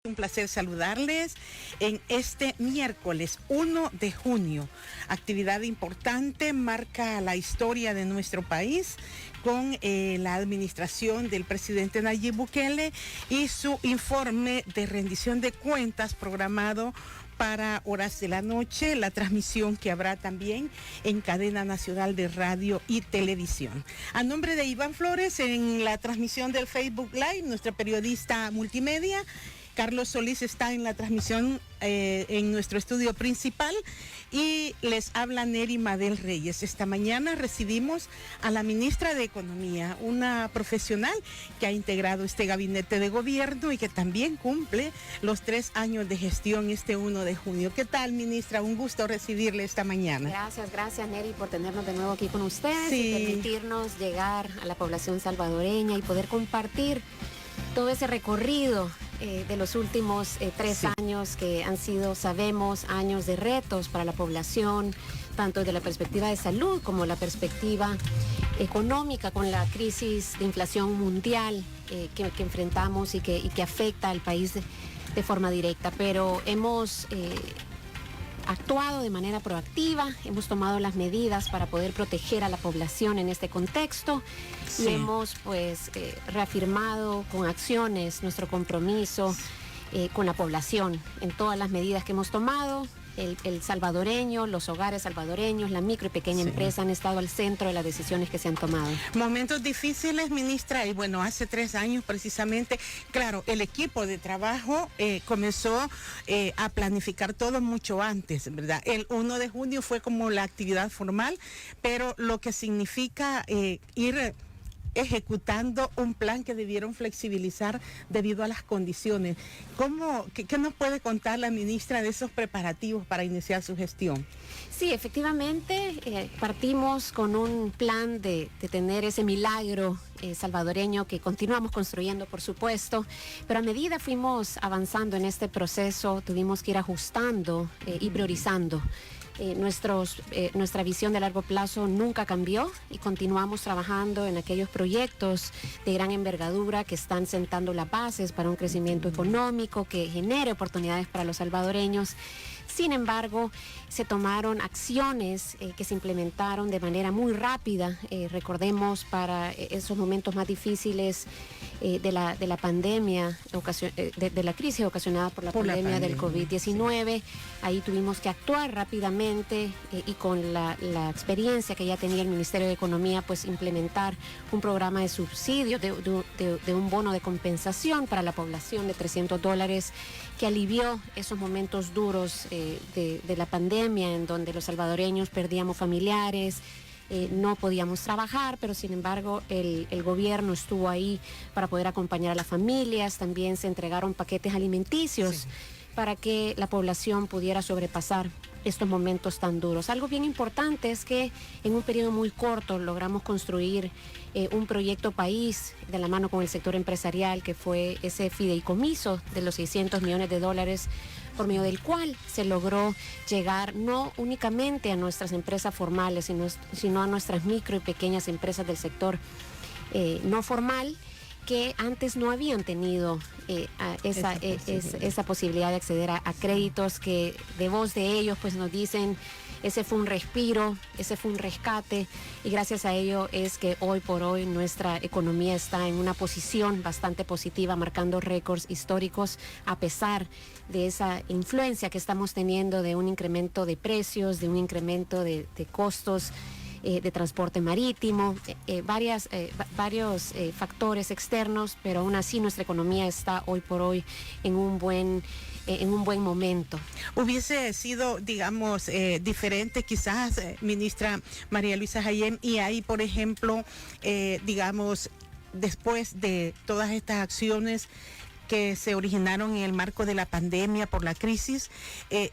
Un placer saludarles en este miércoles 1 de junio. Actividad importante, marca la historia de nuestro país con la administración del presidente Nayib Bukele y su informe de rendición de cuentas programado para horas de la noche, la transmisión que habrá también en cadena nacional de radio y televisión. A nombre de Iván Flores, en la transmisión del Facebook Live, nuestra periodista multimedia, Carlos Solís está en la transmisión en nuestro estudio principal y les habla Neri Madel Reyes. Esta mañana recibimos a la ministra de Economía, una profesional que ha integrado este gabinete de gobierno y que también cumple los 3 años de gestión este 1 de junio. ¿Qué tal, ministra? Un gusto recibirle esta mañana. Gracias Neri por tenernos de nuevo aquí con ustedes y permitirnos llegar a la población salvadoreña y poder compartir todo ese recorrido de los últimos 3 años que han sido, sabemos, años de retos para la población, tanto desde la perspectiva de salud como la perspectiva económica, con la crisis de inflación mundial que enfrentamos y que afecta al país de forma directa. Pero hemos actuado de manera proactiva, hemos tomado las medidas para poder proteger a la población en este contexto y hemos reafirmado con acciones nuestro compromiso con la población en todas las medidas que hemos tomado. El salvadoreño, los hogares salvadoreños, la micro y pequeña empresa han estado al centro de las decisiones que se han tomado. Momentos difíciles, ministra, y bueno, hace 3 años precisamente, claro, el equipo de trabajo comenzó a planificar todo mucho antes, ¿verdad? El 1 de junio fue como la actividad formal, pero lo que significa ir ejecutando un plan que debieron flexibilizar debido a las condiciones. ¿Qué nos puede contar la ministra de esos preparativos para iniciar su gestión? Sí, efectivamente, partimos con un plan de tener ese milagro salvadoreño que continuamos construyendo, por supuesto, pero a medida fuimos avanzando en este proceso, tuvimos que ir ajustando y priorizando. Nuestra visión de largo plazo nunca cambió y continuamos trabajando en aquellos proyectos de gran envergadura que están sentando las bases para un crecimiento económico que genere oportunidades para los salvadoreños. Sin embargo, se tomaron acciones que se implementaron de manera muy rápida. Recordemos, para esos momentos más difíciles de la pandemia, de la crisis ocasionada por la pandemia del COVID-19, ahí tuvimos que actuar rápidamente y con la experiencia que ya tenía el Ministerio de Economía, pues implementar un programa de subsidio, de un bono de compensación para la población de $300 que alivió esos momentos duros de la pandemia, en donde los salvadoreños perdíamos familiares, no podíamos trabajar, pero sin embargo el gobierno estuvo ahí para poder acompañar a las familias. También se entregaron paquetes alimenticios para que la población pudiera sobrepasar estos momentos tan duros. Algo bien importante es que en un periodo muy corto logramos construir un proyecto país de la mano con el sector empresarial, que fue ese fideicomiso de los $600 millones, por medio del cual se logró llegar no únicamente a nuestras empresas formales, sino a nuestras micro y pequeñas empresas del sector no formal, que antes no habían tenido esa posibilidad de acceder a créditos, que de voz de ellos pues nos dicen: ese fue un respiro, ese fue un rescate, y gracias a ello es que hoy por hoy nuestra economía está en una posición bastante positiva, marcando récords históricos, a pesar de esa influencia que estamos teniendo de un incremento de precios, de un incremento de costos de transporte marítimo, varios factores externos, pero aún así nuestra economía está hoy por hoy en un buen momento. Hubiese sido, digamos, diferente quizás, ministra María Luisa Jayem, y ahí, por ejemplo, digamos, después de todas estas acciones que se originaron en el marco de la pandemia por la crisis,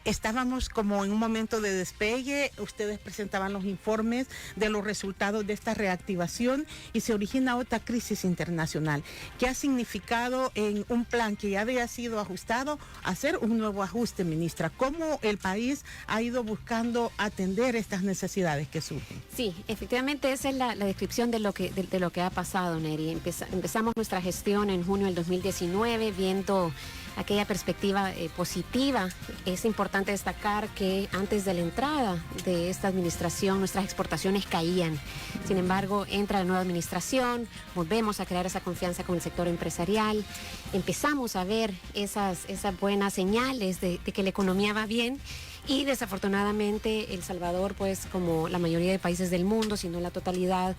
estábamos como en un momento de despegue. Ustedes presentaban los informes de los resultados de esta reactivación y se origina otra crisis internacional. ¿Qué ha significado en un plan que ya había sido ajustado hacer un nuevo ajuste, ministra? ¿Cómo el país ha ido buscando atender estas necesidades que surgen? Sí, efectivamente esa es la descripción de lo que ha pasado, Neri. Empezamos nuestra gestión en junio del 2019, viendo aquella perspectiva positiva, es importante destacar que antes de la entrada de esta administración nuestras exportaciones caían. Sin embargo, entra la nueva administración, volvemos a crear esa confianza con el sector empresarial, empezamos a ver esas buenas señales de que la economía va bien. Y desafortunadamente El Salvador, pues como la mayoría de países del mundo, si no la totalidad,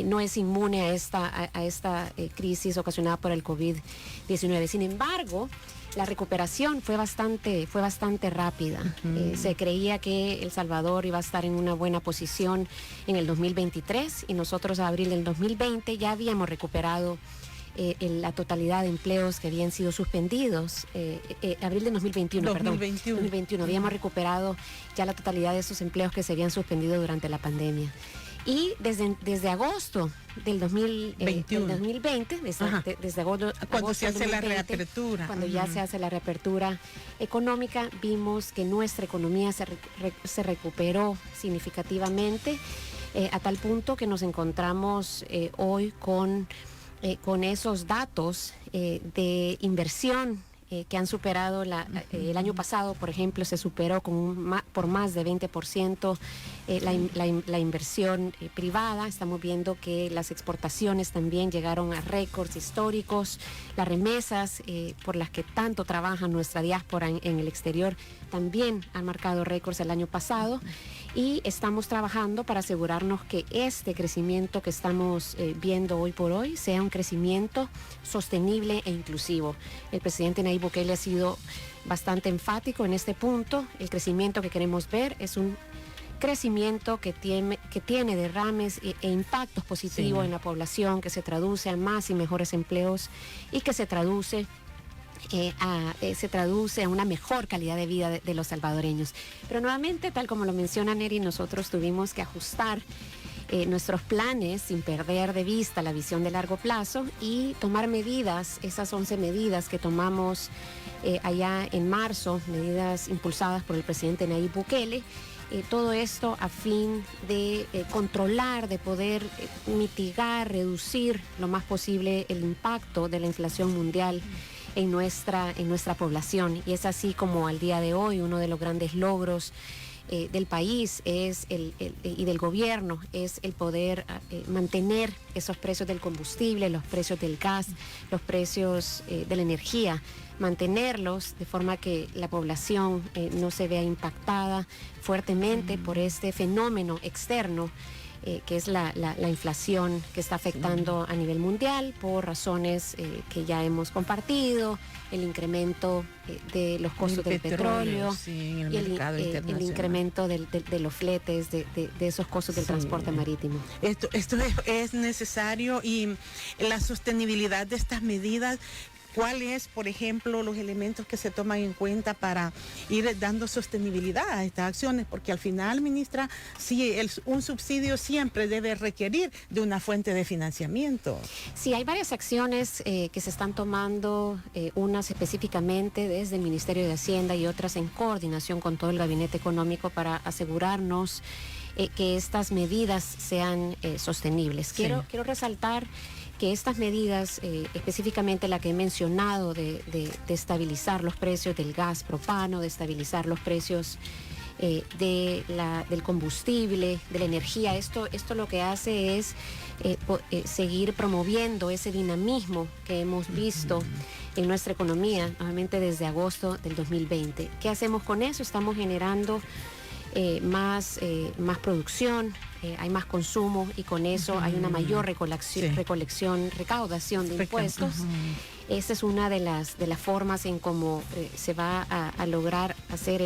no es inmune a esta crisis ocasionada por el COVID-19. Sin embargo, la recuperación fue bastante rápida. Se creía que El Salvador iba a estar en una buena posición en el 2023 y nosotros a abril del 2020 ya habíamos recuperado la totalidad de empleos que habían sido suspendidos, abril de 2021, 2021, habíamos recuperado ya la totalidad de esos empleos que se habían suspendido durante la pandemia. Y desde agosto del 2020, desde agosto cuando se hace 2020, la reapertura. Cuando ya se hace la reapertura económica, vimos que nuestra economía se recuperó significativamente, a tal punto que nos encontramos hoy con esos datos de inversión que han superado el año pasado, por ejemplo, se superó por más de 20% la inversión privada. Estamos viendo que las exportaciones también llegaron a récords históricos. Las remesas por las que tanto trabaja nuestra diáspora en el exterior también han marcado récords el año pasado. Y estamos trabajando para asegurarnos que este crecimiento que estamos viendo hoy por hoy sea un crecimiento sostenible e inclusivo. El presidente Nayib Bukele ha sido bastante enfático en este punto. El crecimiento que queremos ver es un crecimiento que tiene derrames e impactos positivos en la población, que se traduce a más y mejores empleos y que se traduce a una mejor calidad de vida de los salvadoreños. Pero nuevamente, tal como lo menciona Neri, nosotros tuvimos que ajustar nuestros planes sin perder de vista la visión de largo plazo y tomar medidas, esas 11 medidas que tomamos allá en marzo, medidas impulsadas por el presidente Nayib Bukele. Todo esto a fin de controlar, de poder mitigar, reducir lo más posible el impacto de la inflación mundial en nuestra población. Y es así como al día de hoy uno de los grandes logros del país y del gobierno es el poder mantener esos precios del combustible, los precios del gas, los precios de la energía, mantenerlos de forma que la población no se vea impactada fuertemente por este fenómeno externo que es la inflación que está afectando a nivel mundial por razones que ya hemos compartido, el incremento de los costos del petróleo y el incremento de los fletes, de esos costos del transporte marítimo. Esto es necesario y la sostenibilidad de estas medidas. ¿Cuáles, por ejemplo, los elementos que se toman en cuenta para ir dando sostenibilidad a estas acciones? Porque al final, ministra, sí, un subsidio siempre debe requerir de una fuente de financiamiento. Sí, hay varias acciones que se están tomando, unas específicamente desde el Ministerio de Hacienda y otras en coordinación con todo el Gabinete Económico para asegurarnos que estas medidas sean sostenibles. Quiero resaltar que estas medidas, específicamente la que he mencionado de estabilizar los precios del gas propano, de estabilizar los precios del combustible, de la energía, esto lo que hace es seguir promoviendo ese dinamismo que hemos visto en nuestra economía, nuevamente desde agosto del 2020. ¿Qué hacemos con eso? Estamos generando más producción, hay más consumo y con eso hay una mayor recaudación de impuestos. Esa es una de las formas en cómo se va a lograr hacer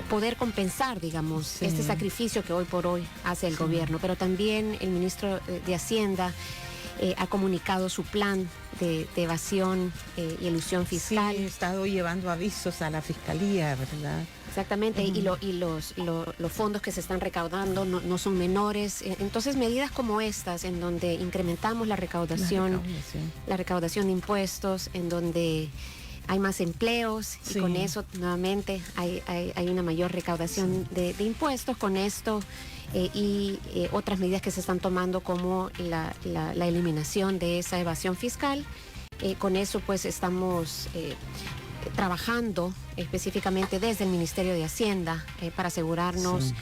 poder compensar, digamos, este sacrificio que hoy por hoy hace el gobierno. Pero también el ministro de Hacienda ha comunicado su plan de evasión y elusión fiscal. Sí, he estado llevando avisos a la fiscalía, ¿verdad? Exactamente, y los fondos que se están recaudando no son menores. Entonces, medidas como estas, en donde incrementamos la recaudación de impuestos, en donde hay más empleos y con eso nuevamente hay una mayor recaudación de impuestos, con esto y otras medidas que se están tomando como la eliminación de esa evasión fiscal. Con eso pues estamos trabajando específicamente desde el Ministerio de Hacienda para asegurarnos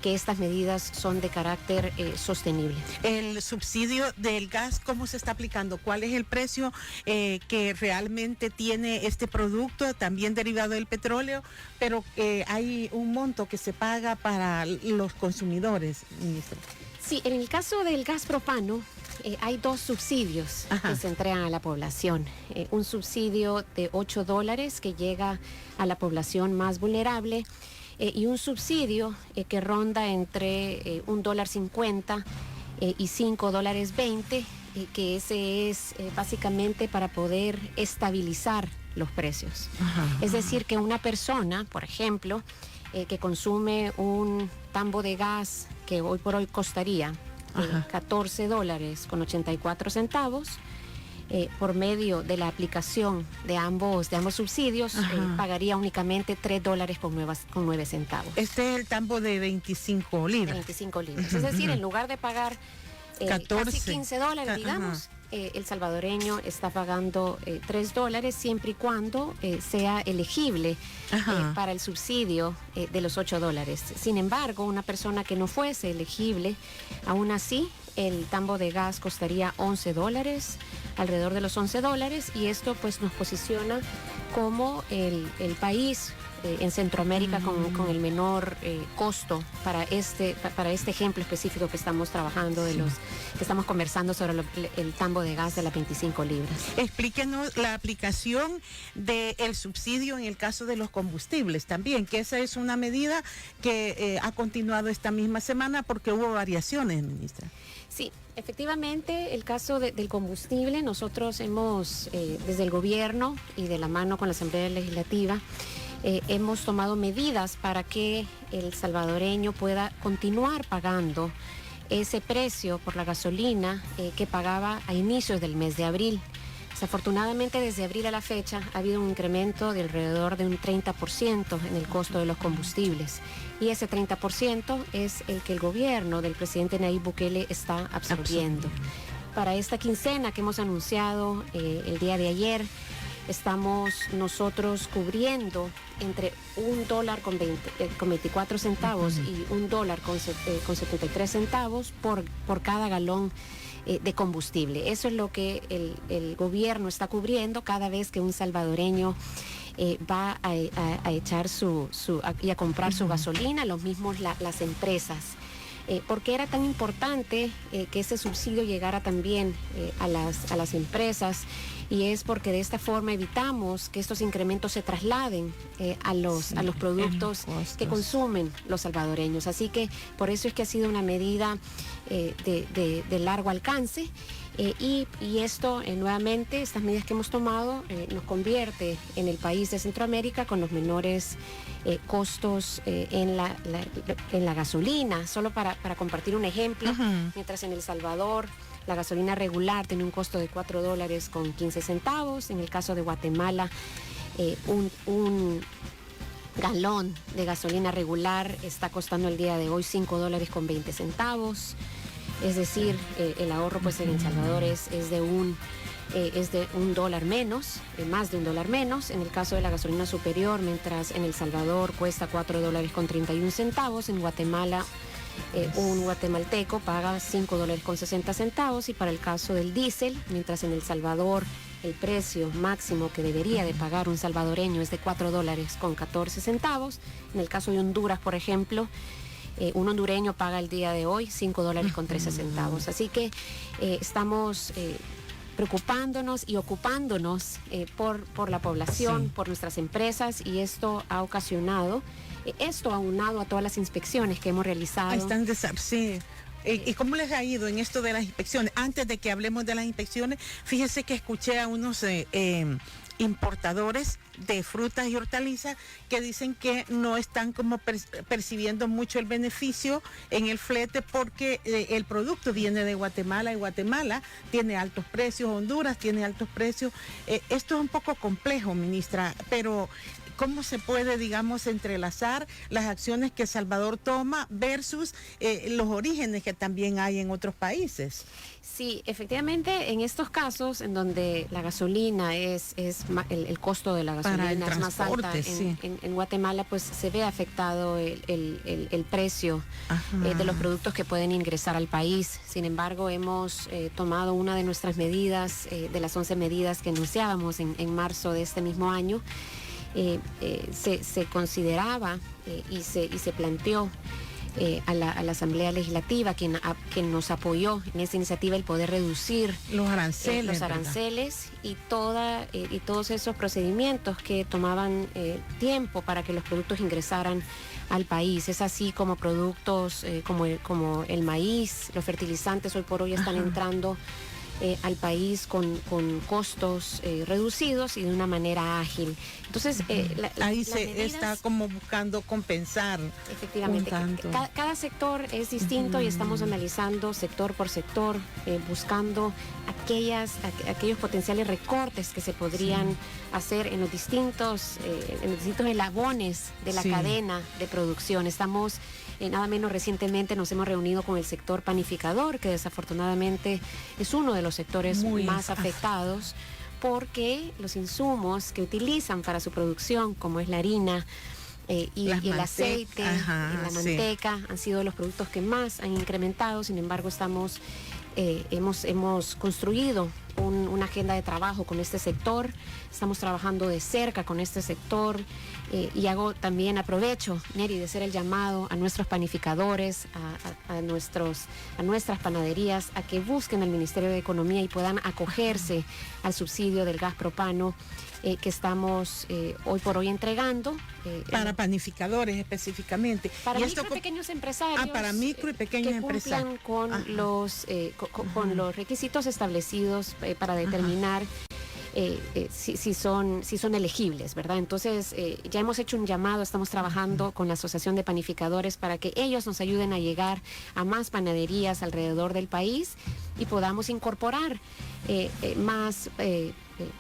que estas medidas son de carácter sostenible. El subsidio del gas, ¿cómo se está aplicando? ¿Cuál es el precio que realmente tiene este producto, también derivado del petróleo? Pero hay un monto que se paga para los consumidores, ministro. Sí, en el caso del gas propano, hay dos subsidios que se entregan a la población. Un subsidio de $8 que llega a la población más vulnerable y un subsidio que ronda entre $1.50 y $5.20, que ese es básicamente para poder estabilizar los precios. Es decir, que una persona, por ejemplo, que consume un tambo de gas que hoy por hoy costaría $14.84, por medio de la aplicación de ambos subsidios, pagaría únicamente $3.09. Este es el tambo de 25 libras. 25 libras. Es decir, en lugar de pagar casi $15, digamos, el salvadoreño está pagando $3 siempre y cuando sea elegible para el subsidio de los $8. Sin embargo, una persona que no fuese elegible, aún así, el tambo de gas costaría $11, alrededor de los $11, y esto pues nos posiciona como el país en Centroamérica con el menor costo para este ejemplo específico que estamos trabajando, que estamos conversando sobre el tambo de gas de las 25 libras. Explíquenos la aplicación del subsidio en el caso de los combustibles también, que esa es una medida que ha continuado esta misma semana porque hubo variaciones, ministra. Sí, efectivamente, el caso del combustible, nosotros hemos, desde el gobierno y de la mano con la Asamblea Legislativa, hemos tomado medidas para que el salvadoreño pueda continuar pagando ese precio por la gasolina que pagaba a inicios del mes de abril. Desafortunadamente, desde abril a la fecha ha habido un incremento de alrededor de un 30% en el costo de los combustibles. Y ese 30% es el que el gobierno del presidente Nayib Bukele está absorbiendo. Para esta quincena que hemos anunciado el día de ayer, estamos nosotros cubriendo entre $1 con 24 centavos y $1 con 73 centavos por cada galón de combustible. Eso es lo que el gobierno está cubriendo cada vez que un salvadoreño va a echar y a comprar su gasolina, los mismos las empresas. ¿Por qué era tan importante que ese subsidio llegara también a las empresas? Y es porque de esta forma evitamos que estos incrementos se trasladen a los productos que consumen los salvadoreños. Así que por eso es que ha sido una medida de largo alcance. Y esto, nuevamente, estas medidas que hemos tomado nos convierte en el país de Centroamérica con los menores costos en la gasolina. Solo para compartir un ejemplo, mientras en El Salvador la gasolina regular tiene un costo de $4 con 15 centavos, en el caso de Guatemala un galón de gasolina regular está costando el día de hoy $5 con 20 centavos. Es decir, el ahorro pues en El Salvador es de $1 menos, más de $1 menos. En el caso de la gasolina superior, mientras en El Salvador cuesta $4 con 31 centavos, en Guatemala un guatemalteco paga $5 con 60 centavos, y para el caso del diésel, mientras en El Salvador el precio máximo que debería de pagar un salvadoreño es de $4 con 14 centavos, en el caso de Honduras, por ejemplo, un hondureño paga el día de hoy $5 con 13 centavos. Así que estamos preocupándonos y ocupándonos por la población, por nuestras empresas, y esto ha ocasionado, aunado a todas las inspecciones que hemos realizado. ¿Y cómo les ha ido en esto de las inspecciones? Antes de que hablemos de las inspecciones, fíjese que escuché a unos importadores de frutas y hortalizas que dicen que no están como percibiendo mucho el beneficio en el flete porque el producto viene de Guatemala y Guatemala tiene altos precios, Honduras tiene altos precios. Esto es un poco complejo, ministra, pero ¿cómo se puede, digamos, entrelazar las acciones que El Salvador toma versus los orígenes que también hay en otros países? Sí, efectivamente, en estos casos en donde la gasolina el costo de la gasolina es más alta, en Guatemala pues se ve afectado el precio de los productos que pueden ingresar al país. Sin embargo, hemos tomado una de nuestras medidas, de las 11 medidas que anunciábamos en marzo de este mismo año. Se consideraba y se planteó a la Asamblea Legislativa, quien nos apoyó en esta iniciativa, el poder reducir los aranceles y todos esos procedimientos que tomaban tiempo para que los productos ingresaran al país. Es así como productos como el maíz, los fertilizantes hoy por hoy están entrando al país con costos reducidos y de una manera ágil. Entonces, ahí se medidas, está como buscando compensar. Efectivamente, cada sector es distinto y estamos analizando sector por sector, buscando aquellos potenciales recortes que se podrían hacer en los distintos eslabones de la cadena de producción. Estamos nada menos recientemente nos hemos reunido con el sector panificador, que desafortunadamente es uno de los sectores más afectados, porque los insumos que utilizan para su producción, como es la harina y el aceite, la manteca, han sido los productos que más han incrementado. Sin embargo, hemos construido una agenda de trabajo con este sector, estamos trabajando de cerca con este sector y aprovecho, Neri, de hacer el llamado a nuestros panificadores, a nuestras panaderías, a que busquen al Ministerio de Economía y puedan acogerse al subsidio del gas propano que estamos hoy por hoy entregando. Para panificadores específicamente. Para micro y pequeños empresarios. Para micro y pequeños empresarios. Que cumplan con los requisitos establecidos para determinar si son elegibles, ¿verdad? Entonces, ya hemos hecho un llamado, estamos trabajando con la Asociación de Panificadores para que ellos nos ayuden a llegar a más panaderías alrededor del país y podamos incorporar más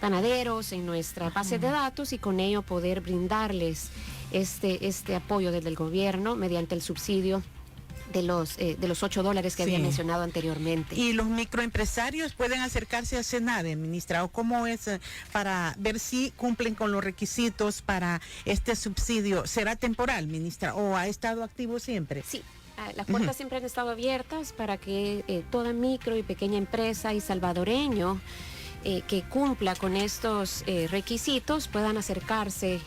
panaderos en nuestra base de datos y con ello poder brindarles este apoyo desde el gobierno mediante el subsidio de los $8 que había mencionado anteriormente. ¿Y los microempresarios pueden acercarse a SENADE, ministra? ¿O cómo es para ver si cumplen con los requisitos para este subsidio? ¿Será temporal, ministra, o ha estado activo siempre? Sí. Las puertas siempre han estado abiertas para que toda micro y pequeña empresa y salvadoreño que cumpla con estos requisitos puedan acercarse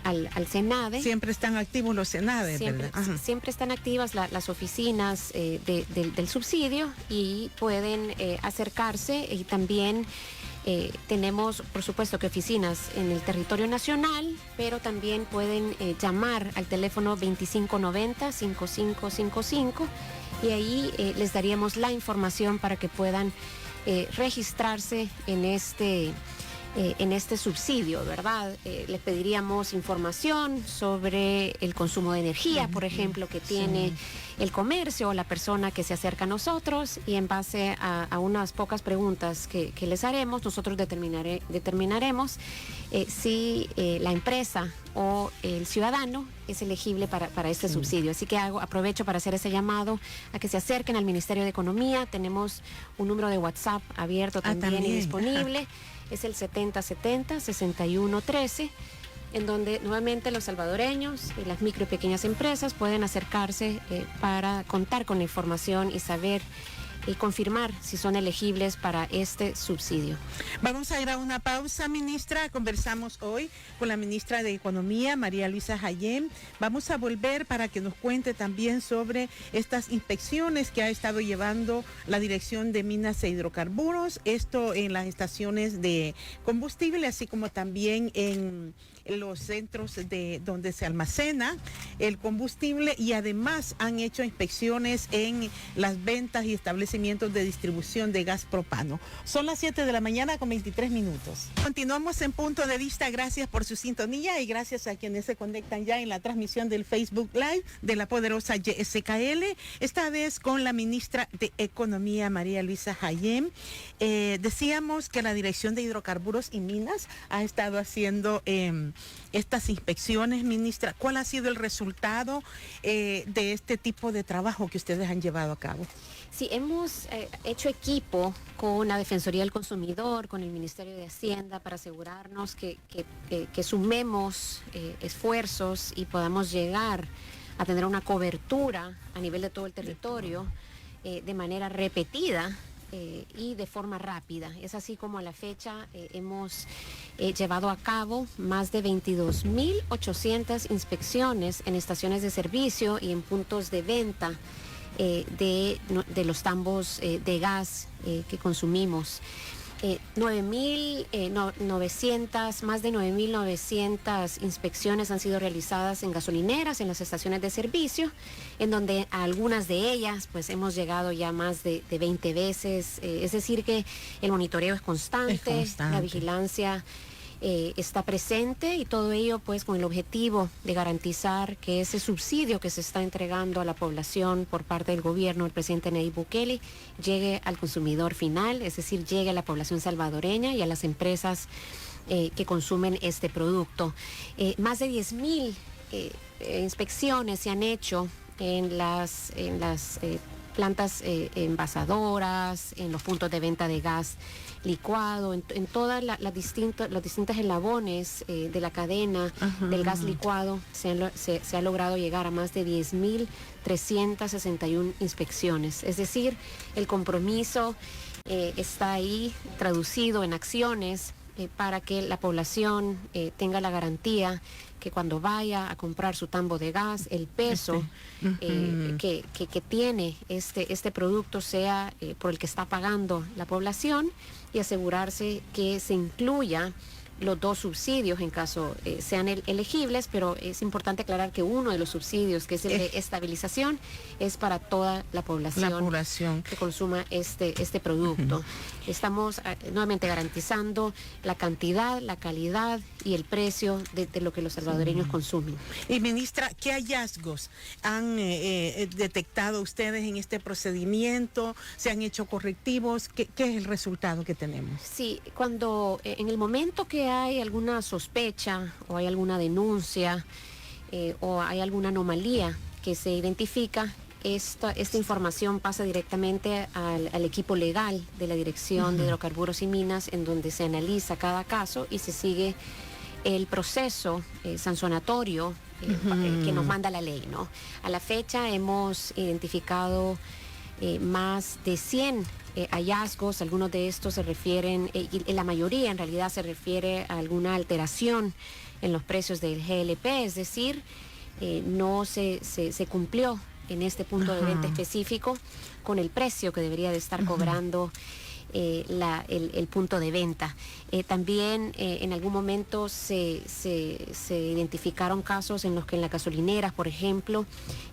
al SENADE. Siempre están activos los SENADE, ¿verdad? Siempre están activas las oficinas del subsidio y pueden acercarse y también tenemos, por supuesto, que oficinas en el territorio nacional, pero también pueden llamar al teléfono 2590-5555 y ahí les daríamos la información para que puedan registrarse en este subsidio, ¿verdad? Les pediríamos información sobre el consumo de energía, por ejemplo, que tiene el comercio o la persona que se acerca a nosotros, y en base a unas pocas preguntas que les haremos, nosotros determinaremos si la empresa o el ciudadano es elegible para este subsidio. Así que aprovecho para hacer ese llamado a que se acerquen al Ministerio de Economía. Tenemos un número de WhatsApp abierto también y disponible. Es el 7070-6113, en donde nuevamente los salvadoreños y las micro y pequeñas empresas pueden acercarse para contar con la información y saber y confirmar si son elegibles para este subsidio. Vamos a ir a una pausa, ministra. Conversamos hoy con la ministra de Economía, María Luisa Jayem. Vamos a volver para que nos cuente también sobre estas inspecciones que ha estado llevando la Dirección de Minas e Hidrocarburos, esto en las estaciones de combustible, así como también en los centros donde se almacena el combustible, y además han hecho inspecciones en las ventas y establecimientos establecimientos de distribución de gas propano. Son las 7 de la mañana con 23 minutos. Continuamos en Punto de Vista. Gracias por su sintonía y gracias a quienes se conectan ya en la transmisión del Facebook Live de la poderosa YSKL, esta vez con la ministra de Economía, María Luisa Jayem. Decíamos que la Dirección de Hidrocarburos y Minas ha estado haciendo estas inspecciones, ministra. ¿Cuál ha sido el resultado de este tipo de trabajo que ustedes han llevado a cabo? Sí, hemos hecho equipo con la Defensoría del Consumidor, con el Ministerio de Hacienda, para asegurarnos que sumemos esfuerzos y podamos llegar a tener una cobertura a nivel de todo el territorio de manera repetida y de forma rápida. Es así como a la fecha hemos llevado a cabo más de 22.800 inspecciones en estaciones de servicio y en puntos de venta de los tambos de gas que consumimos. Más de 9.900 inspecciones han sido realizadas en gasolineras, en las estaciones de servicio, en donde a algunas de ellas pues hemos llegado ya más de 20 veces. Es decir que el monitoreo es constante. La vigilancia está presente y todo ello pues con el objetivo de garantizar que ese subsidio que se está entregando a la población por parte del gobierno del presidente Nayib Bukele llegue al consumidor final, es decir, llegue a la población salvadoreña y a las empresas que consumen este producto. Más de 10.000 inspecciones se han hecho en las plantas envasadoras, en los puntos de venta de gas licuado, en todas los distintos eslabones de la cadena del gas licuado se ha logrado llegar a más de 10.361 inspecciones. Es decir, el compromiso está ahí traducido en acciones para que la población tenga la garantía que cuando vaya a comprar su tambo de gas, el peso que tiene este producto sea por el que está pagando la población, y asegurarse que se incluya los dos subsidios en caso sean elegibles, pero es importante aclarar que uno de los subsidios, que es el de estabilización, es para toda la población que consuma este producto. Estamos nuevamente garantizando la cantidad, la calidad y el precio de lo que los salvadoreños consumen. Y ministra, ¿qué hallazgos han detectado ustedes en este procedimiento? ¿Se han hecho correctivos? ¿Qué es el resultado que tenemos? Sí, cuando en el momento que hay alguna sospecha o hay alguna denuncia o hay alguna anomalía que se identifica, esta información pasa directamente al equipo legal de la Dirección de Hidrocarburos y Minas, en donde se analiza cada caso y se sigue el proceso sancionatorio que nos manda la ley, ¿no? A la fecha hemos identificado más de 100 hallazgos. Algunos de estos se refieren, y la mayoría en realidad se refiere a alguna alteración en los precios del GLP, es decir, no se cumplió en este punto de venta específico con el precio que debería de estar cobrando el punto de venta. También en algún momento se identificaron casos en los que en las gasolineras, por ejemplo,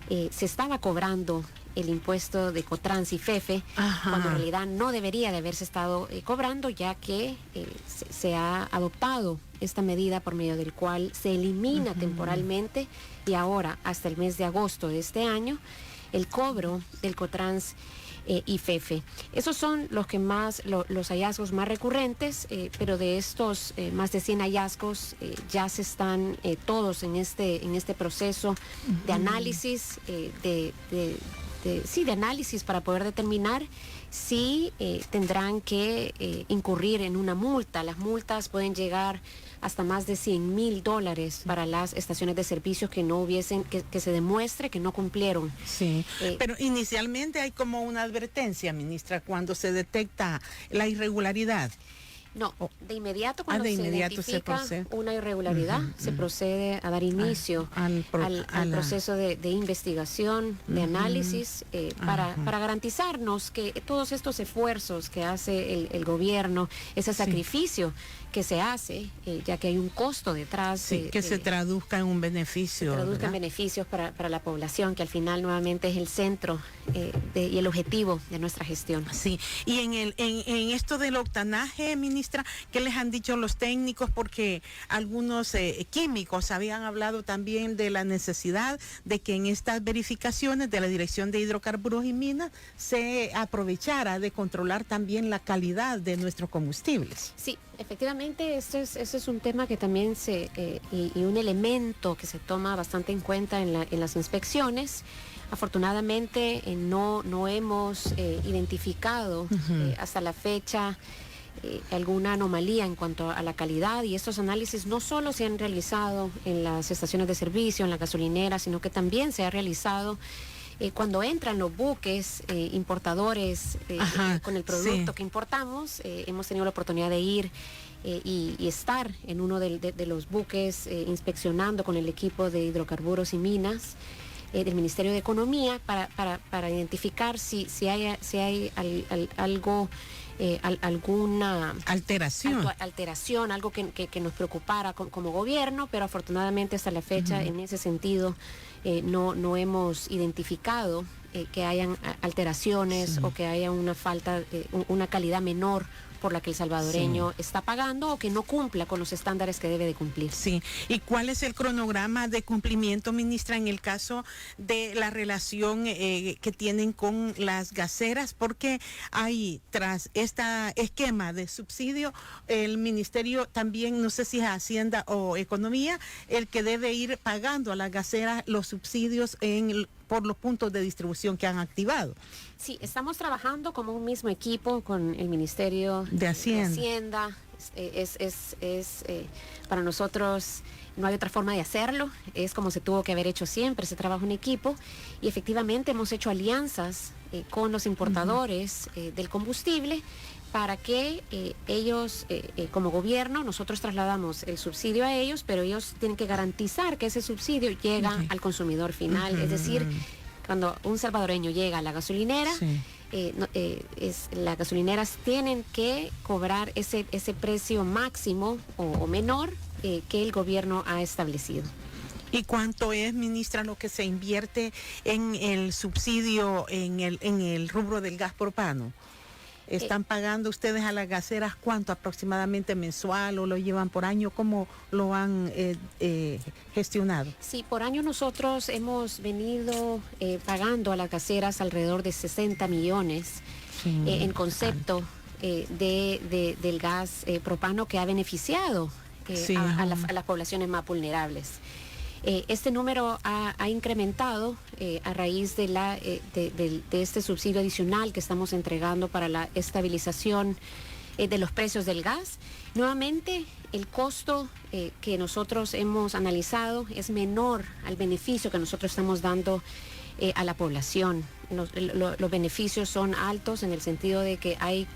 se estaba cobrando el impuesto de Cotrans y FEFE, cuando en realidad no debería de haberse estado cobrando, ya que se ha adoptado esta medida por medio del cual se elimina temporalmente, y ahora hasta el mes de agosto de este año, el cobro del Cotrans y FEFE. Esos son los hallazgos más recurrentes, pero de estos más de 100 hallazgos ya se están todos en este proceso de análisis, de análisis para poder determinar si tendrán que incurrir en una multa. Las multas pueden llegar hasta más de $100,000 para las estaciones de servicios que no hubiesen, que se demuestre que no cumplieron. Sí, pero inicialmente hay como una advertencia, ministra, cuando se detecta la irregularidad. No, de inmediato cuando de se inmediato identifica se una irregularidad, se procede a dar inicio al proceso de investigación, de análisis, para garantizarnos que todos estos esfuerzos que hace el gobierno, ese sacrificio que se hace, ya que hay un costo detrás. Sí, que se traduzca en un beneficio. Se traduzca en beneficios para la población, que al final nuevamente es el centro y el objetivo de nuestra gestión. Sí, y en esto del octanaje, ministra, ¿qué les han dicho los técnicos? Porque algunos químicos habían hablado también de la necesidad de que en estas verificaciones de la Dirección de Hidrocarburos y Minas se aprovechara de controlar también la calidad de nuestros combustibles. Sí, efectivamente, ese es un tema que también y un elemento que se toma bastante en cuenta en las inspecciones. Afortunadamente no hemos identificado hasta la fecha alguna anomalía en cuanto a la calidad, y estos análisis no solo se han realizado en las estaciones de servicio, en la gasolinera, sino que también se ha realizado cuando entran los buques importadores con el producto que importamos. Hemos tenido la oportunidad de ir y estar en uno de los buques inspeccionando con el equipo de hidrocarburos y minas del Ministerio de Economía para identificar si hay algo, alguna alteración, algo que nos preocupara como gobierno, pero afortunadamente hasta la fecha en ese sentido no hemos identificado que hayan alteraciones o que haya una falta, una calidad menor por la que el salvadoreño está pagando o que no cumpla con los estándares que debe de cumplir. Sí, ¿y cuál es el cronograma de cumplimiento, ministra, en el caso de la relación que tienen con las gaseras? Porque hay, tras este esquema de subsidio, el ministerio también, no sé si es Hacienda o Economía, el que debe ir pagando a las gaseras los subsidios por los puntos de distribución que han activado. Sí, estamos trabajando como un mismo equipo con el Ministerio de Hacienda. Para nosotros no hay otra forma de hacerlo, es como se tuvo que haber hecho siempre, se trabaja en equipo, y efectivamente hemos hecho alianzas con los importadores del combustible para que ellos, como gobierno, nosotros trasladamos el subsidio a ellos, pero ellos tienen que garantizar que ese subsidio llega al consumidor final. Es decir, cuando un salvadoreño llega a la gasolinera, las gasolineras tienen que cobrar ese precio máximo o menor que el gobierno ha establecido. ¿Y cuánto es, ministra, lo que se invierte en el subsidio en el rubro del gas propano? ¿Están pagando ustedes a las gaseras cuánto aproximadamente mensual o lo llevan por año? ¿Cómo lo han gestionado? Sí, por año nosotros hemos venido pagando a las gaseras alrededor de 60 millones en concepto del gas propano, que ha beneficiado a las poblaciones más vulnerables. Este número ha incrementado a raíz de este subsidio adicional que estamos entregando para la estabilización de los precios del gas. Nuevamente, el costo que nosotros hemos analizado es menor al beneficio que nosotros estamos dando a la población. Los beneficios son altos en el sentido de que hay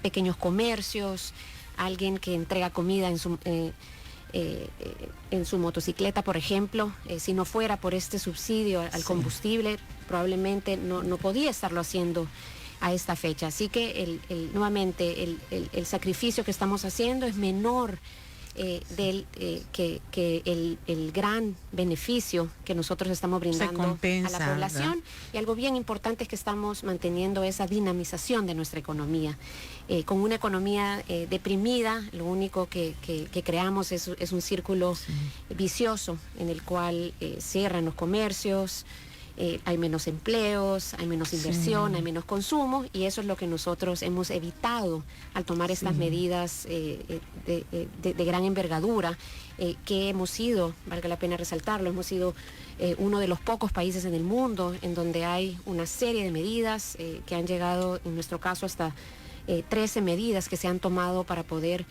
pequeños comercios, alguien que entrega comida en su motocicleta, por ejemplo. Si no fuera por este subsidio al combustible, probablemente no podía estarlo haciendo a esta fecha. Así que nuevamente el sacrificio que estamos haciendo es menor que el gran beneficio que nosotros estamos brindando a la población, ¿verdad? Y algo bien importante es que estamos manteniendo esa dinamización de nuestra economía. Con una economía deprimida, lo único que creamos es un círculo vicioso en el cual cierran los comercios, hay menos empleos, hay menos inversión, hay menos consumo, y eso es lo que nosotros hemos evitado al tomar estas medidas de gran envergadura, que hemos sido, valga la pena resaltarlo, hemos sido uno de los pocos países en el mundo en donde hay una serie de medidas que han llegado, en nuestro caso, hasta 13 medidas que se han tomado para poder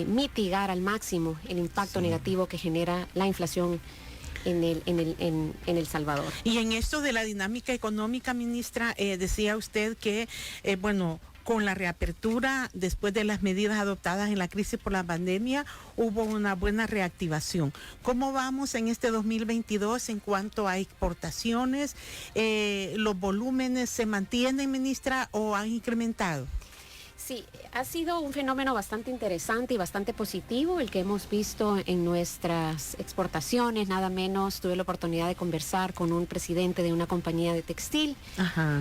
mitigar al máximo el impacto negativo que genera la inflación en El Salvador. Y en esto de la dinámica económica, ministra, decía usted que, con la reapertura después de las medidas adoptadas en la crisis por la pandemia, hubo una buena reactivación. ¿Cómo vamos en este 2022 en cuanto a exportaciones? ¿Los volúmenes se mantienen, ministra, o han incrementado? Sí, ha sido un fenómeno bastante interesante y bastante positivo el que hemos visto en nuestras exportaciones. Nada menos tuve la oportunidad de conversar con un presidente de una compañía de textil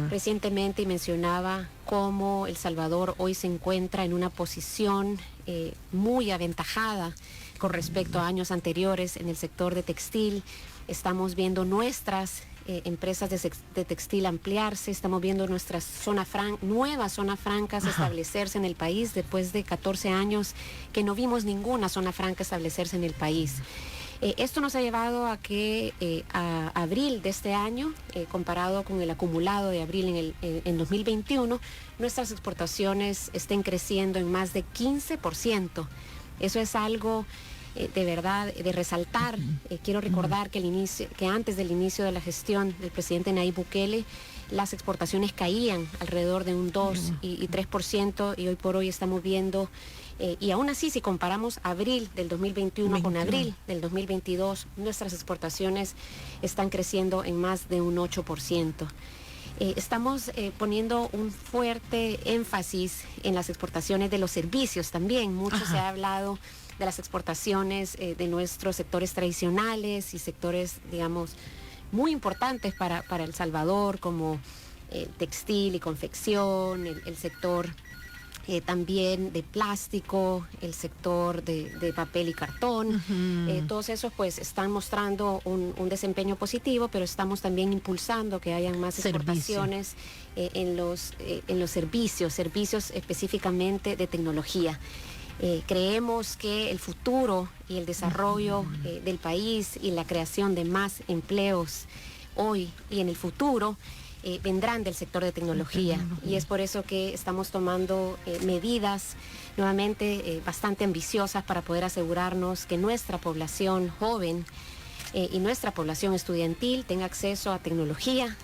recientemente y mencionaba cómo El Salvador hoy se encuentra en una posición muy aventajada con respecto a años anteriores en el sector de textil. Estamos viendo nuestras empresas de textil ampliarse, estamos viendo nuestras nuevas zonas francas establecerse en el país después de 14 años que no vimos ninguna zona franca establecerse en el país. Esto nos ha llevado a que a abril de este año, comparado con el acumulado de abril en 2021, nuestras exportaciones estén creciendo en más de 15%. Eso es algo de verdad de resaltar. Quiero recordar que antes del inicio de la gestión del presidente Nayib Bukele, las exportaciones caían alrededor de un 2 y 3%, y hoy por hoy estamos viendo, y aún así si comparamos abril del 2021 con abril del 2022, nuestras exportaciones están creciendo en más de un 8%. Estamos poniendo un fuerte énfasis en las exportaciones de los servicios también. Mucho se ha hablado de las exportaciones de nuestros sectores tradicionales y sectores, digamos, muy importantes para El Salvador, como textil y confección, el sector también de plástico, el sector de papel y cartón. Todos esos pues están mostrando un desempeño positivo, pero estamos también impulsando que hayan más exportaciones en los servicios específicamente de tecnología. Creemos que el futuro y el desarrollo del país y la creación de más empleos hoy y en el futuro vendrán del sector de tecnología, y es por eso que estamos tomando medidas nuevamente bastante ambiciosas para poder asegurarnos que nuestra población joven y nuestra población estudiantil tenga acceso a tecnología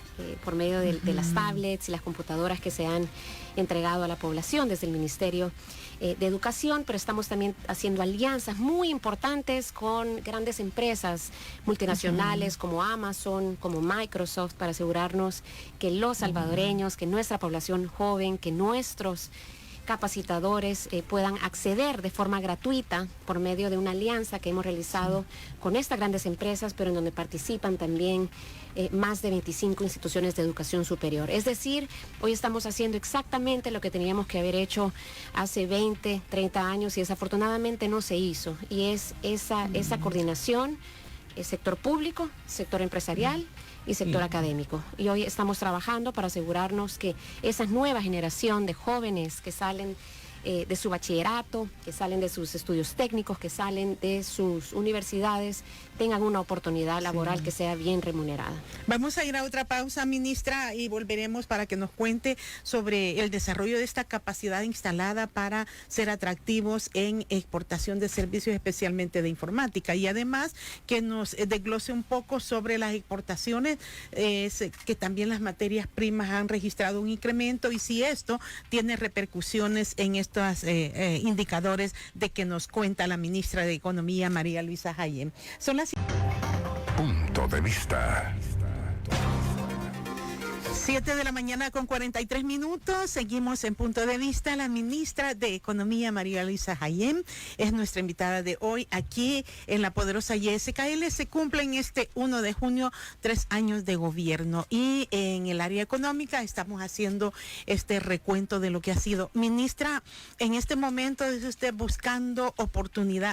por medio de las tablets y las computadoras que se han entregado a la población desde el Ministerio de Educación, pero estamos también haciendo alianzas muy importantes con grandes empresas multinacionales como Amazon, como Microsoft, para asegurarnos que los salvadoreños, que nuestra población joven, que nuestros capacitadores puedan acceder de forma gratuita por medio de una alianza que hemos realizado con estas grandes empresas, pero en donde participan también más de 25 instituciones de educación superior. Es decir, hoy estamos haciendo exactamente lo que teníamos que haber hecho hace 20, 30 años y desafortunadamente no se hizo. Y es esa coordinación, sector público, sector empresarial y sector académico. Y hoy estamos trabajando para asegurarnos que esa nueva generación de jóvenes que salen de su bachillerato, que salen de sus estudios técnicos, que salen de sus universidades, tengan una oportunidad laboral que sea bien remunerada. Vamos a ir a otra pausa, ministra, y volveremos para que nos cuente sobre el desarrollo de esta capacidad instalada para ser atractivos en exportación de servicios, especialmente de informática, y además que nos desglose un poco sobre las exportaciones, que también las materias primas han registrado un incremento, y si esto tiene repercusiones en estos indicadores de que nos cuenta la ministra de Economía, María Luisa Hayem. Son las Punto de vista. 7 de la mañana con 43 minutos. Seguimos en Punto de Vista. La ministra de Economía, María Luisa Hayem, es nuestra invitada de hoy aquí en la poderosa YSKL. Se cumplen este 1 de junio 3 años de gobierno, y en el área económica estamos haciendo este recuento de lo que ha sido. Ministra, en este momento es usted buscando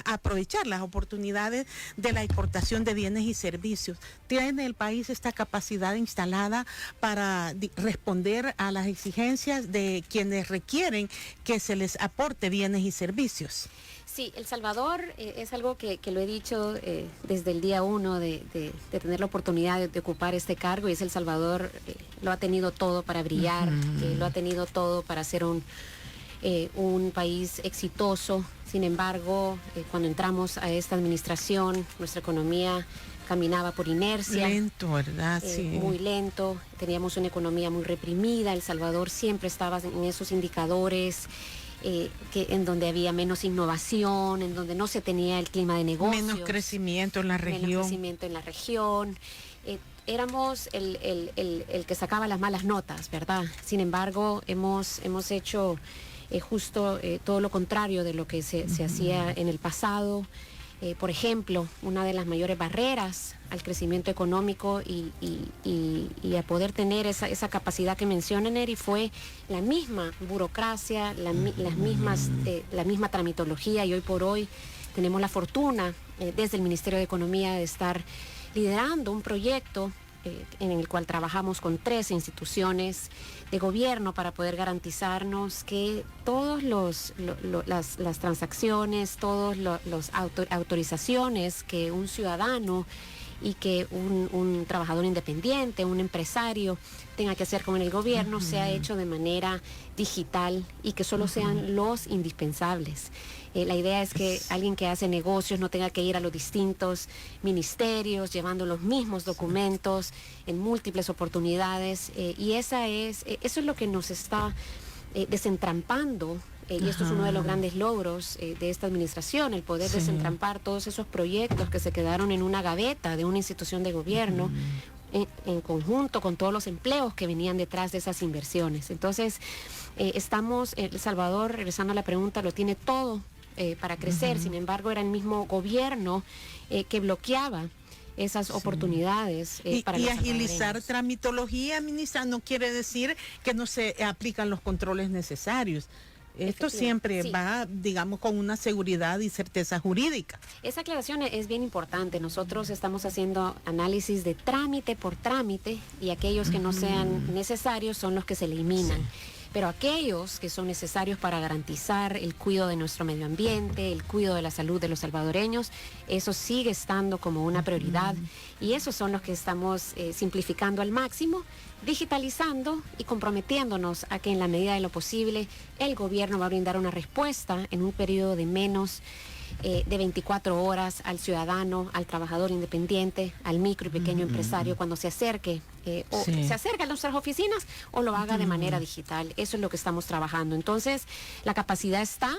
aprovechar las oportunidades de la exportación de bienes y servicios. ¿Tiene el país esta capacidad instalada para responder a las exigencias de quienes requieren que se les aporte bienes y servicios? Sí, El Salvador es algo que lo he dicho desde el día 1 de tener la oportunidad de ocupar este cargo, y es El Salvador lo ha tenido todo para brillar, lo ha tenido todo para ser un país exitoso. Sin embargo, cuando entramos a esta administración, nuestra economía caminaba por inercia. Lento, ¿verdad? Sí. Muy lento, teníamos una economía muy reprimida. El Salvador siempre estaba en esos indicadores en donde había menos innovación, en donde no se tenía el clima de negocios. Menos crecimiento en la región. Menos crecimiento en la región. Éramos el que sacaba las malas notas, ¿verdad? Sin embargo, hemos hecho justo todo lo contrario de lo que se hacía en el pasado. Por ejemplo, una de las mayores barreras al crecimiento económico y a poder tener esa capacidad que menciona Neri fue la misma burocracia, la misma tramitología, y hoy por hoy tenemos la fortuna desde el Ministerio de Economía de estar liderando un proyecto en el cual trabajamos con 3 instituciones de gobierno para poder garantizarnos que todas las transacciones, todas las autorizaciones que un ciudadano y que un trabajador independiente, un empresario tenga que hacer con el gobierno, sea hecho de manera digital y que solo sean los indispensables. La idea es que alguien que hace negocios no tenga que ir a los distintos ministerios llevando los mismos documentos en múltiples oportunidades, y eso es lo que nos está desentrampando. Y esto es uno de los grandes logros de esta administración, el poder desentrampar todos esos proyectos que se quedaron en una gaveta de una institución de gobierno, en conjunto con todos los empleos que venían detrás de esas inversiones. Entonces, El Salvador, regresando a la pregunta, lo tiene todo para crecer. Sin embargo, era el mismo gobierno que bloqueaba esas oportunidades para y los agilizar salvadoreños. Tramitología, ministra, no quiere decir que no se aplican los controles necesarios. Esto siempre va, digamos, con una seguridad y certeza jurídica. Esa aclaración es bien importante. Nosotros estamos haciendo análisis de trámite por trámite, y aquellos que no sean necesarios son los que se eliminan. Pero aquellos que son necesarios para garantizar el cuidado de nuestro medio ambiente, el cuidado de la salud de los salvadoreños, eso sigue estando como una prioridad, y esos son los que estamos simplificando al máximo, digitalizando y comprometiéndonos a que en la medida de lo posible el gobierno va a brindar una respuesta en un periodo de menos de 24 horas al ciudadano, al trabajador independiente, al micro y pequeño empresario cuando se acerque se acerque a nuestras oficinas o lo haga de manera digital. Eso es lo que estamos trabajando. Entonces, la capacidad está,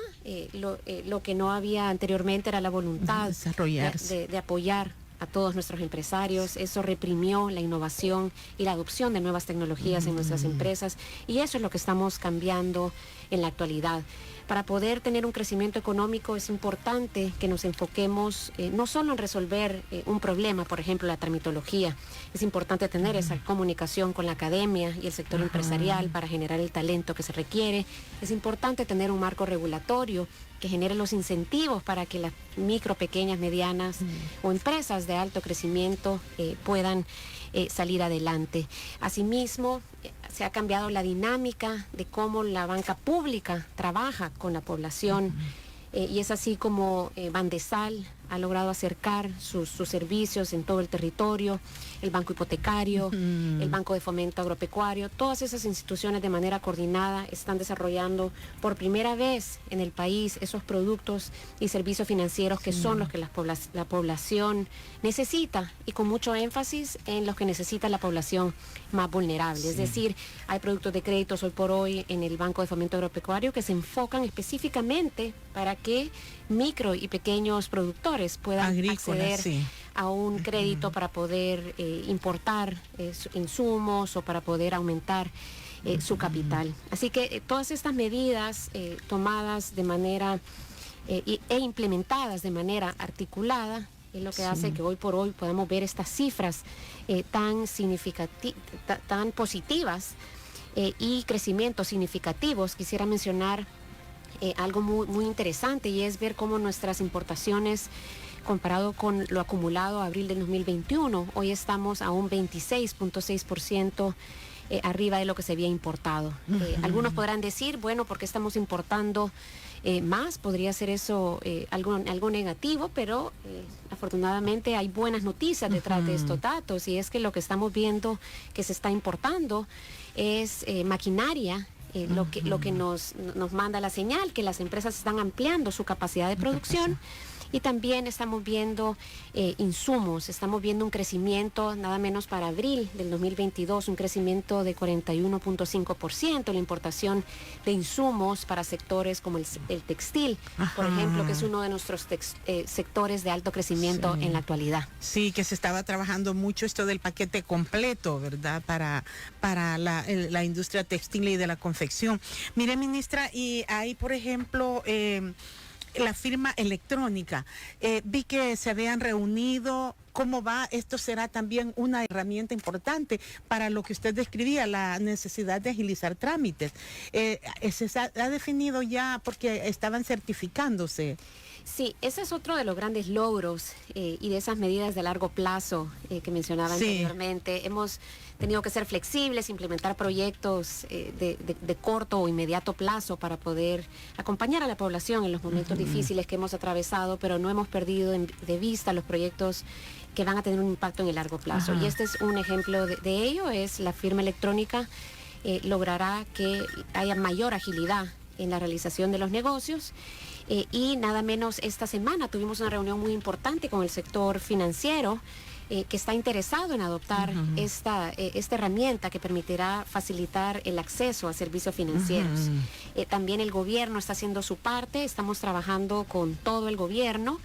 lo que no había anteriormente era la voluntad de apoyar a todos nuestros empresarios. Eso reprimió la innovación y la adopción de nuevas tecnologías en nuestras empresas, y eso es lo que estamos cambiando en la actualidad. Para poder tener un crecimiento económico es importante que nos enfoquemos no solo en resolver un problema, por ejemplo, la tramitología. Es importante tener esa comunicación con la academia y el sector empresarial para generar el talento que se requiere. Es importante tener un marco regulatorio que genere los incentivos para que las micro, pequeñas, medianas o empresas de alto crecimiento puedan salir adelante. Asimismo, se ha cambiado la dinámica de cómo la banca pública trabaja con la población, y es así como Bandesal ha logrado acercar sus servicios en todo el territorio, el Banco Hipotecario, el Banco de Fomento Agropecuario. Todas esas instituciones de manera coordinada están desarrollando por primera vez en el país esos productos y servicios financieros que son los que la población necesita, y con mucho énfasis en los que necesita la población más vulnerable. Es decir, hay productos de créditos hoy por hoy en el Banco de Fomento Agropecuario que se enfocan específicamente para que micro y pequeños productores puedan acceder a un crédito para poder importar insumos o para poder aumentar su capital. Así que todas estas medidas tomadas de manera e implementadas de manera articulada es lo que hace que hoy por hoy podamos ver estas cifras tan positivas y crecimientos significativos. Quisiera mencionar algo muy interesante, y es ver cómo nuestras importaciones, comparado con lo acumulado a abril del 2021, hoy estamos a un 26.6% arriba de lo que se había importado. Algunos podrán decir, bueno, ¿por qué estamos importando más? Podría ser eso algo negativo, pero afortunadamente hay buenas noticias detrás de estos datos, y es que lo que estamos viendo que se está importando es maquinaria. Lo que nos manda la señal que las empresas están ampliando su capacidad de producción, Y también estamos viendo insumos, estamos viendo un crecimiento nada menos para abril del 2022, un crecimiento de 41.5%, la importación de insumos para sectores como el textil, por ejemplo, que es uno de nuestros sectores de alto crecimiento en la actualidad. Sí, que se estaba trabajando mucho esto del paquete completo, ¿verdad? Para la industria textil y de la confección. Mire, ministra, y hay, por ejemplo, la firma electrónica. Vi que se habían reunido. ¿Cómo va? Esto será también una herramienta importante para lo que usted describía, la necesidad de agilizar trámites. ¿Se ha definido ya porque estaban certificándose? Sí, ese es otro de los grandes logros y de esas medidas de largo plazo que mencionaba anteriormente. Hemos tenido que ser flexibles, implementar proyectos de corto o inmediato plazo para poder acompañar a la población en los momentos difíciles que hemos atravesado, pero no hemos perdido de vista los proyectos que van a tener un impacto en el largo plazo. Y este es un ejemplo de ello, es la firma electrónica logrará que haya mayor agilidad en la realización de los negocios. Y nada menos esta semana tuvimos una reunión muy importante con el sector financiero que está interesado en adoptar esta herramienta que permitirá facilitar el acceso a servicios financieros. También el gobierno está haciendo su parte, estamos trabajando con todo el gobierno.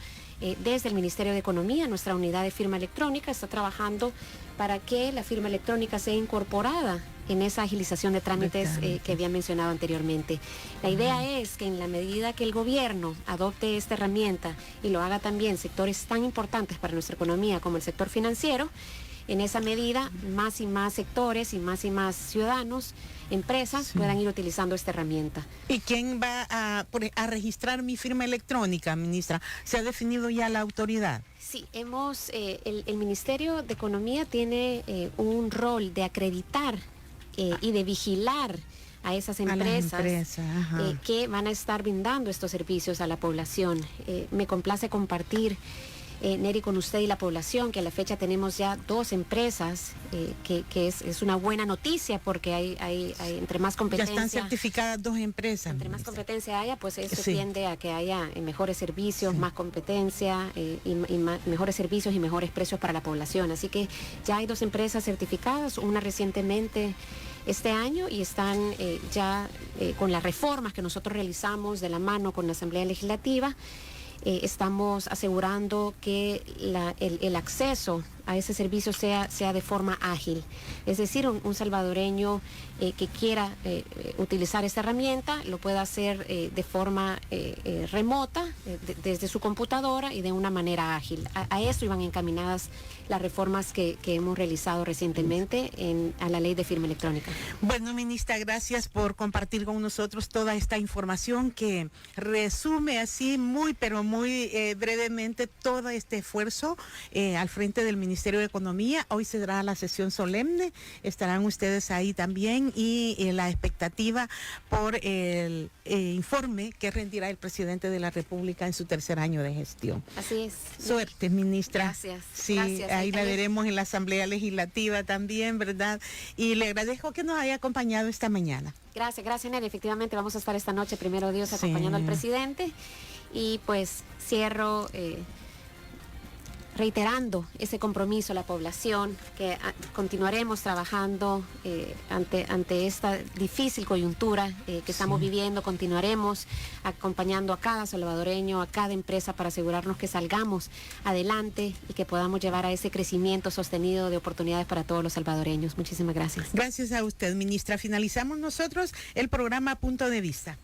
Desde el Ministerio de Economía, nuestra unidad de firma electrónica está trabajando para que la firma electrónica sea incorporada en esa agilización de trámites que había mencionado anteriormente. La idea es que en la medida que el gobierno adopte esta herramienta y lo haga también sectores tan importantes para nuestra economía como el sector financiero, en esa medida más y más sectores y más ciudadanos, empresas puedan ir utilizando esta herramienta. ¿Y quién va a registrar mi firma electrónica, ministra? ¿Se ha definido ya la autoridad? Sí, el Ministerio de Economía tiene un rol de acreditar y de vigilar a esas empresas que van a estar brindando estos servicios a la población. Me complace compartir, Neri, con usted y la población, que a la fecha tenemos ya 2 empresas, que es una buena noticia porque hay entre más competencia. Ya están certificadas 2 empresas. Entre más competencia haya, pues eso tiende a que haya mejores servicios, más competencia y mejores servicios y mejores precios para la población. Así que ya hay 2 empresas certificadas, una recientemente este año, y están ya con las reformas que nosotros realizamos de la mano con la Asamblea Legislativa. Estamos asegurando que el acceso a ese servicio sea de forma ágil. Es decir, un salvadoreño que quiera utilizar esta herramienta lo pueda hacer de forma remota, desde su computadora y de una manera ágil. A eso iban encaminadas las reformas que hemos realizado recientemente a la ley de firma electrónica. Bueno, ministra, gracias por compartir con nosotros toda esta información que resume así muy brevemente todo este esfuerzo al frente del Ministerio de Economía. Hoy será la sesión solemne, estarán ustedes ahí también, y la expectativa por el informe que rendirá el presidente de la República en su 3er año de gestión. Así es. Suerte, ministra. Gracias. Sí, gracias. Ahí la veremos en la Asamblea Legislativa también, ¿verdad? Y le agradezco que nos haya acompañado esta mañana. Gracias, Neri. Efectivamente vamos a estar esta noche, primero Dios, acompañando al presidente. Y pues cierro reiterando ese compromiso a la población, que continuaremos trabajando ante esta difícil coyuntura que estamos viviendo. Continuaremos acompañando a cada salvadoreño, a cada empresa, para asegurarnos que salgamos adelante y que podamos llevar a ese crecimiento sostenido de oportunidades para todos los salvadoreños. Muchísimas gracias. Gracias a usted, ministra. Finalizamos nosotros el programa Punto de Vista.